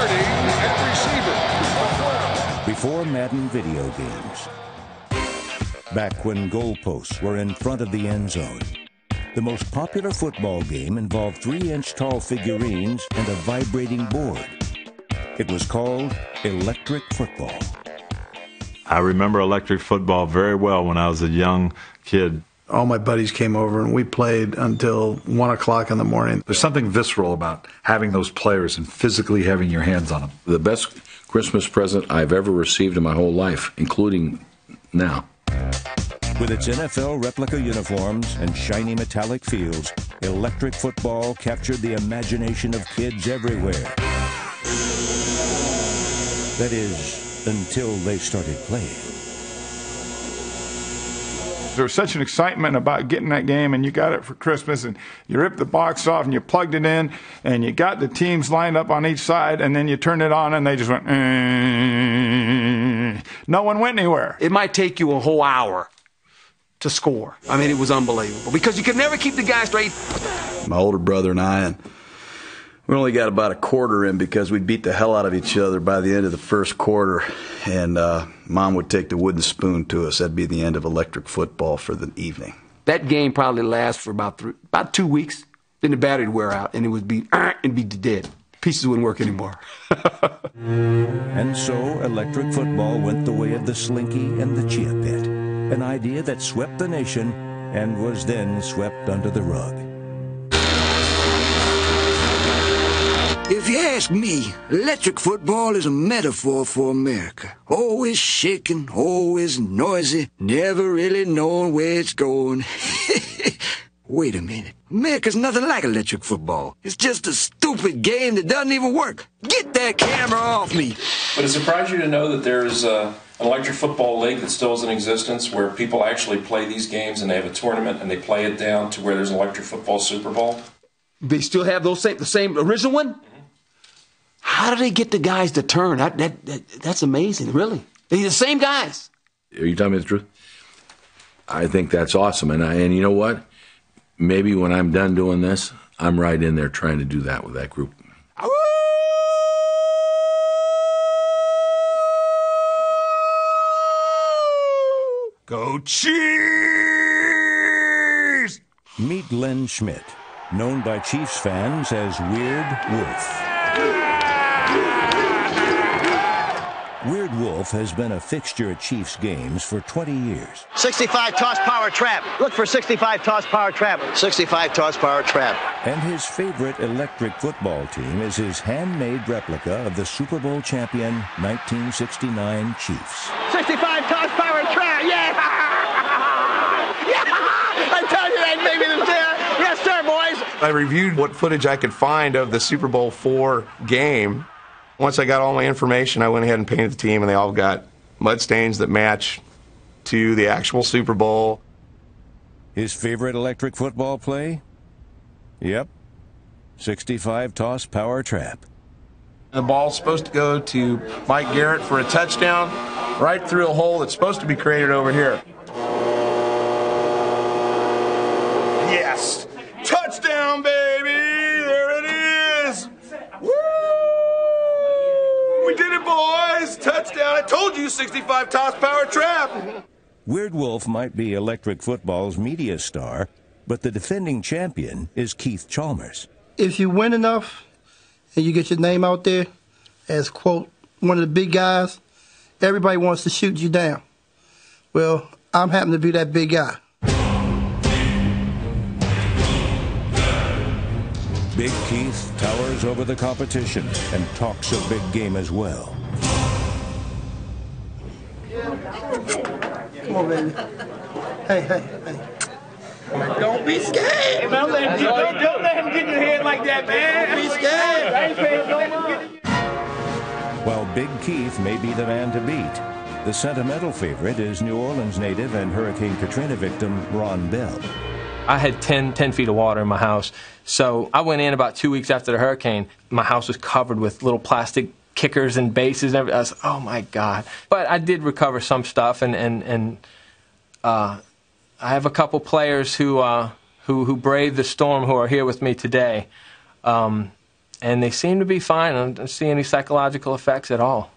starting at receiver. Before Madden video games, back when goalposts were in front of the end zone, the most popular football game involved 3-inch tall figurines and a vibrating board. It was called electric football. I remember electric football very well when I was a young kid. All my buddies came over and we played until 1 o'clock in the morning. There's something visceral about having those players and physically having your hands on them. The best Christmas present I've ever received in my whole life, including now. With its NFL replica uniforms and shiny metallic fields, electric football captured the imagination of kids everywhere. That is, until they started playing. There was such an excitement about getting that game, and you got it for Christmas, and you ripped the box off and you plugged it in, and you got the teams lined up on each side, and then you turned it on and they just went, no one went anywhere. It might take you a whole hour to score. I mean, it was unbelievable because you could never keep the guy straight. My older brother and I, and we only got about a quarter in because we beat the hell out of each other by the end of the first quarter. And Mom would take the wooden spoon to us. That'd be the end of electric football for the evening. That game probably lasts for about 2 weeks. Then the battery would wear out, and it would be dead. Pieces wouldn't work anymore. And so electric football went the way of the slinky and the chia pet, an idea that swept the nation and was then swept under the rug. If you ask me, electric football is a metaphor for America. Always shaking, always noisy, never really knowing where it's going. Wait a minute. America's nothing like electric football. It's just a stupid game that doesn't even work. Get that camera off me. Would it surprise you to know that there's an electric football league that still is in existence where people actually play these games and they have a tournament and they play it down to where there's an electric football Super Bowl? They still have the same original one? How do they get the guys to turn? That's amazing, really. They're the same guys. Are you telling me the truth? I think that's awesome. And you know what? Maybe when I'm done doing this, I'm right in there trying to do that with that group. Go Chiefs! Meet Len Schmidt, known by Chiefs fans as Weird Wolf. Weird Wolf has been a fixture at Chiefs games for 20 years. 65 toss power trap. Look for 65 toss power trap. 65 toss power trap. And his favorite electric football team is his handmade replica of the Super Bowl champion 1969 Chiefs. 65 toss power trap. Yeah! Yeah! I tell you that maybe the yes, sir, boys. I reviewed what footage I could find of the Super Bowl IV game. Once I got all my information, I went ahead and painted the team, and they all got mud stains that match to the actual Super Bowl. His favorite electric football play? Yep. 65 toss power trap. The ball's supposed to go to Mike Garrett for a touchdown, right through a hole that's supposed to be created over here. Yes! Touchdown, baby! There it is! Woo! We did it, boys! Touchdown! I told you, 65 toss power trap! Weird Wolf might be electric football's media star, but the defending champion is Keith Chalmers. If you win enough and you get your name out there as, quote, one of the big guys, everybody wants to shoot you down. Well, I'm happen to be that big guy. Big Keith towers over the competition and talks a big game as well. Come on, baby. Hey. Don't be scared. Hey, man, don't let him get your head like that, man. Don't be scared. I ain't paying no mind. While Big Keith may be the man to beat, the sentimental favorite is New Orleans native and Hurricane Katrina victim Ron Bell. I had 10 feet of water in my house, so I went in about 2 weeks after the hurricane. My house was covered with little plastic kickers and bases and everything. I was, oh my God. But I did recover some stuff, and I have a couple players who braved the storm who are here with me today. And and they seem to be fine. I don't see any psychological effects at all.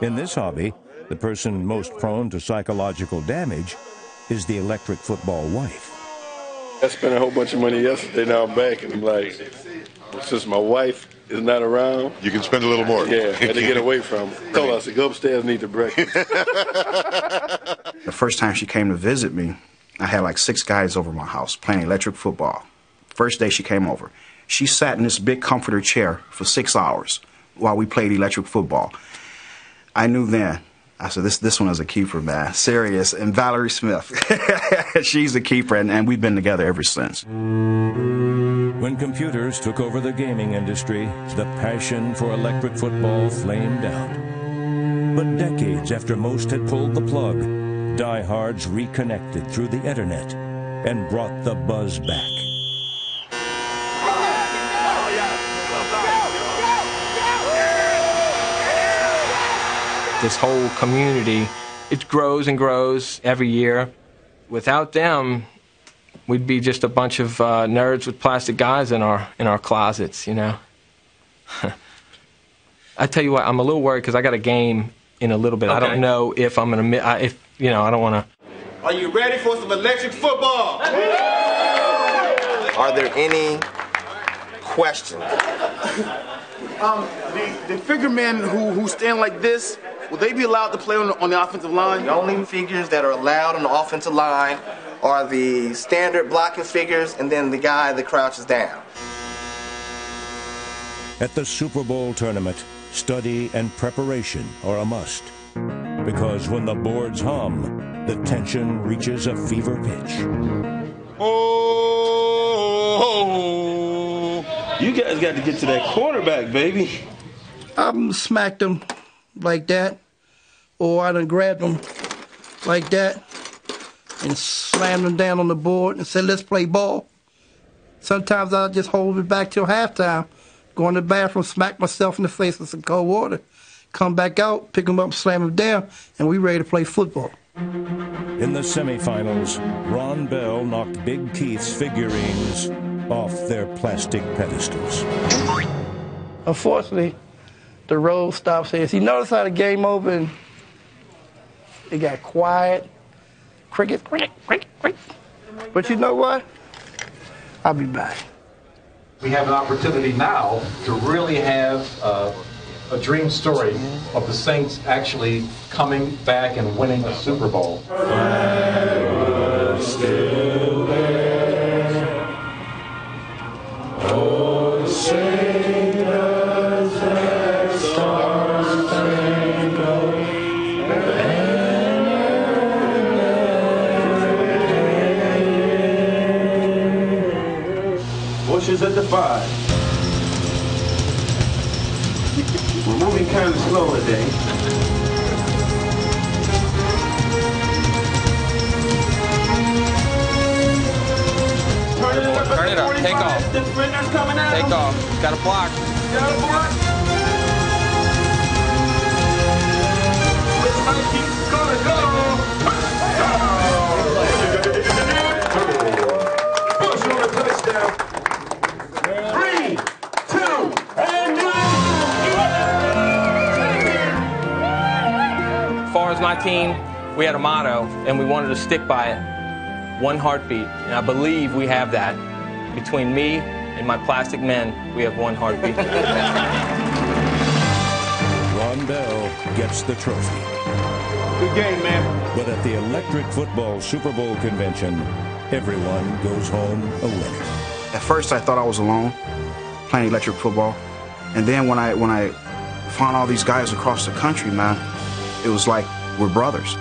In this hobby, the person most prone to psychological damage is the electric football wife. I spent a whole bunch of money yesterday, now I'm back, and I'm like, since my wife is not around, you can spend a little more. Yeah, I had to get away from her. Told her, I said, go upstairs and eat the breakfast. The first time she came to visit me, I had like 6 guys over my house playing electric football. First day she came over, she sat in this big comforter chair for 6 hours while we played electric football. I knew then. I said, this one is a keeper, man. Serious. And Valerie Smith, she's a keeper, and we've been together ever since. When computers took over the gaming industry, the passion for electric football flamed out. But decades after most had pulled the plug, diehards reconnected through the internet and brought the buzz back. This whole community, it grows and grows every year. Without them, we'd be just a bunch of nerds with plastic guys in our closets, you know. I tell you what, I'm a little worried because I got a game in a little bit. Okay. I don't know if I'm gonna I don't want to. Are you ready for some electric football? Are there any questions? The figure men who stand like this, will they be allowed to play on the offensive line? The only figures that are allowed on the offensive line are the standard blocking figures and then the guy that crouches down. At the Super Bowl tournament, study and preparation are a must. Because when the boards hum, the tension reaches a fever pitch. Oh, you guys got to get to that quarterback, baby. I smacked him like that, or I done grabbed him like that and slammed him down on the board and said, let's play ball. Sometimes I'll just hold it back till halftime, go in the bathroom, smack myself in the face with some cold water, come back out, pick him up, slam him down, and we ready to play football. In the semifinals, Ron Bell knocked Big Keith's figurines off their plastic pedestals. Unfortunately, the road stops here. So you notice how the game over and it got quiet, cricket, cricket, cricket, cricket. But you know what? I'll be back. We have an opportunity now to really have a dream story of the Saints actually coming back and winning a Super Bowl. Still there. Oh, say does that star-spangled banner. Bushes at the 5. We're moving kind of slow today. Turn it up. Take off. Take off. Got a block. Got a block. Which monkey's gonna go? Bush on the touchdown. 3, 2, and 1. As far as my team, we had a motto, and we wanted to stick by it. One heartbeat, and I believe we have that. Between me and my plastic men, we have one heartbeat. Ron Bell gets the trophy. Good game, man. But at the Electric Football Super Bowl convention, everyone goes home a winner. At first I thought I was alone playing electric football. And then when I found all these guys across the country, man, it was like we're brothers.